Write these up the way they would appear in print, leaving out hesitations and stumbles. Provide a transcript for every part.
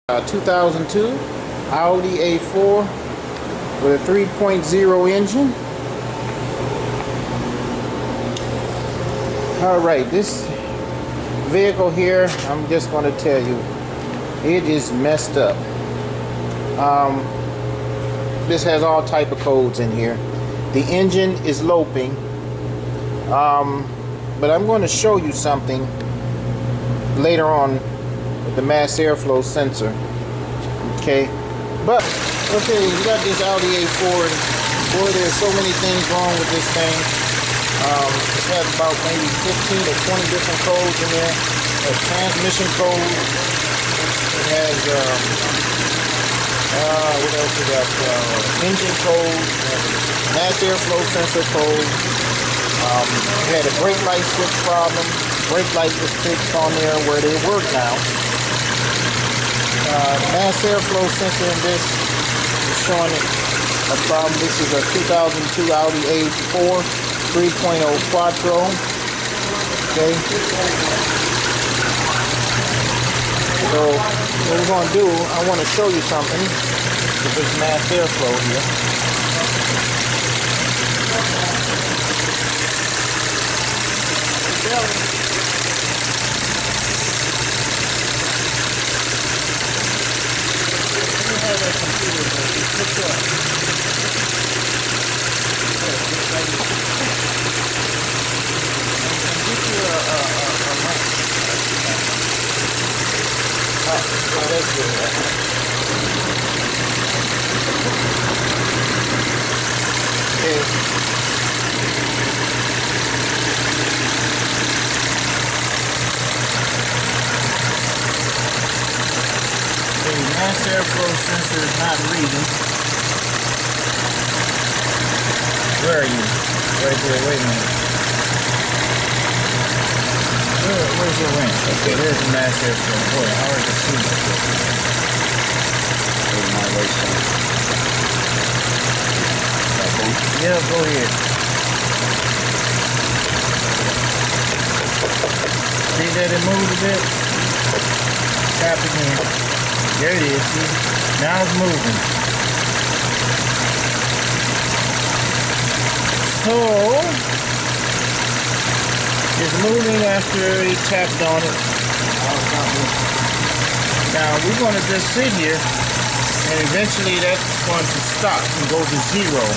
2002 Audi A4 with a 3.0 engine. Alright, this vehicle here, I'm just going to tell you, it is messed up. This has all type of codes in here. The engine is loping, but I'm going to show you something later on with the mass airflow sensor. Okay, but okay, we got this Audi A4, and boy, there's so many things wrong with this thing. It has about maybe 15 or 20 different codes in there. It has transmission code. It has what else we got? Engine code, mass airflow sensor code. We had a brake light switch problem. Brake light was fixed on there where they work now. The mass airflow sensor in this is showing it a problem. This is a 2002 Audi A4 3.0 Quattro. Okay. So what we're going to do, I want to show you something with this mass airflow here. Mass airflow sensor is not reading. Where are you? Right there, wait a minute. Where's your wrench? Okay, there's the mass airflow. Boy, hard to see. There's my race on. Yeah, go ahead. See that it moved a bit? Tap again. There it is, see? Now it's moving. So, it's moving after he tapped on it. Now, we're going to just sit here, and eventually that's going to stop and go to zero.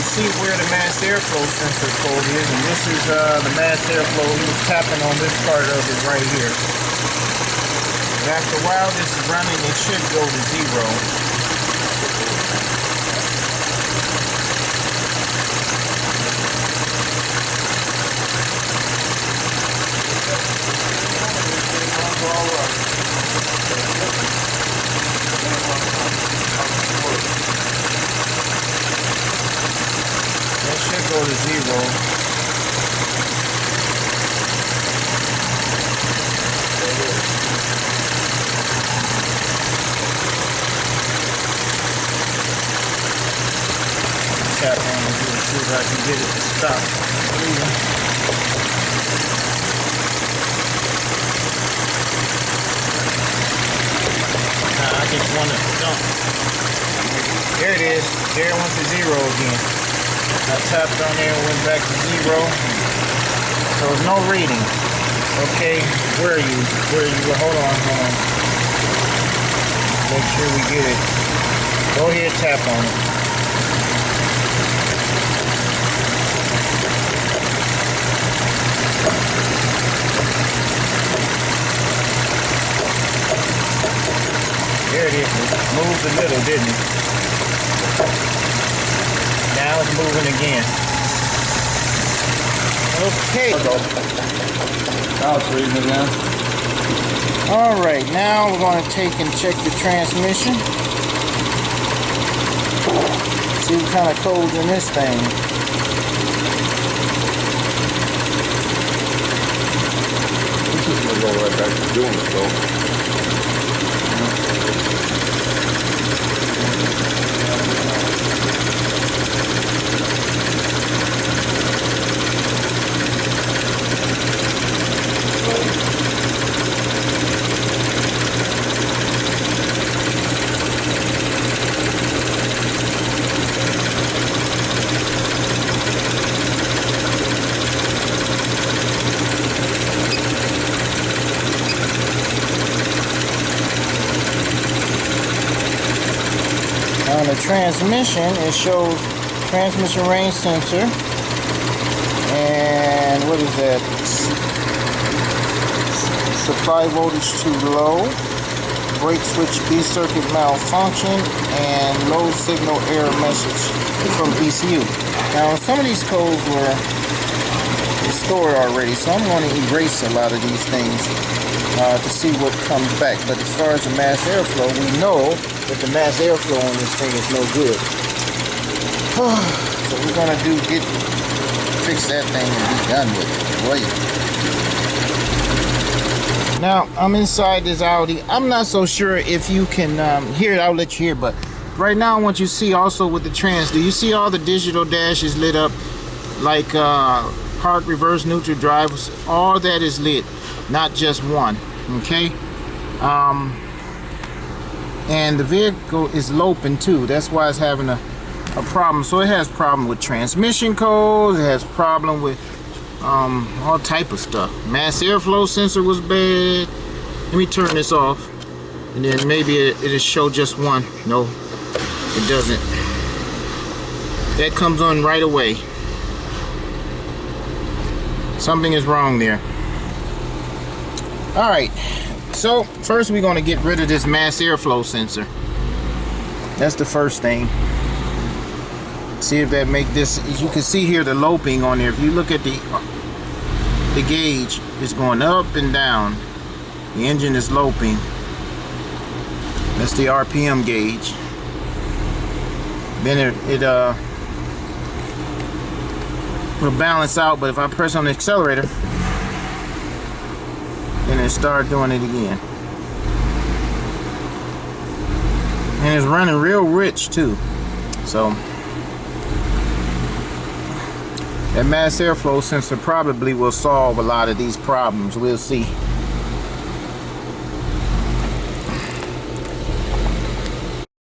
See where the mass airflow sensor code is, and this is the mass airflow. He was tapping on this part of it right here. And after a while this is running, it should go to zero. Go to zero. Tap on it here, see if I can get it to stop. Nah, I just want to jump. There it is. There it went to zero again. I tapped on there and went back to zero. So there's no reading. Okay, where are you? Where are you? Hold on. Make sure we get it. Go ahead, tap on it. There it is. It moved a little, didn't it? Now it's moving again. Okay. Now it's reading again. Alright, now we're going to take and check the transmission. See what kind of code's in this thing. This is going to go right back to doing it though. transmission, it shows transmission range sensor. And what is that? Supply voltage too low. Brake switch B circuit malfunction. And low signal error message from ECU. Now some of these codes were stored already, so I'm going to erase a lot of these things to see what comes back. But as far as the mass airflow, we know that the mass airflow on this thing is no good. So we're going to fix that thing and be done with it. Wait. Now I'm inside this Audi. I'm not so sure if you can hear it. I'll let you hear, but right now I want you to see also with the trans. Do you see all the digital dashes lit up, like park, reverse, neutral, drive? All that is lit, not just one. Okay. And the vehicle is loping too. That's why it's having a problem. So it has problem with transmission codes. It has problem with all type of stuff. Mass airflow sensor was bad. Let me turn this off, and then maybe it'll show just one. No, it doesn't. That comes on right away. Something is wrong there. All right. So first we're going to get rid of this mass airflow sensor. That's the first thing. See if that make this. As you can see here, the loping on there. If you look at the gauge, it's going up and down. The engine is loping. That's the RPM gauge. Then it will balance out, but if I press on the accelerator, then it start doing it again. And it's running real rich too. So that mass airflow sensor probably will solve a lot of these problems. We'll see.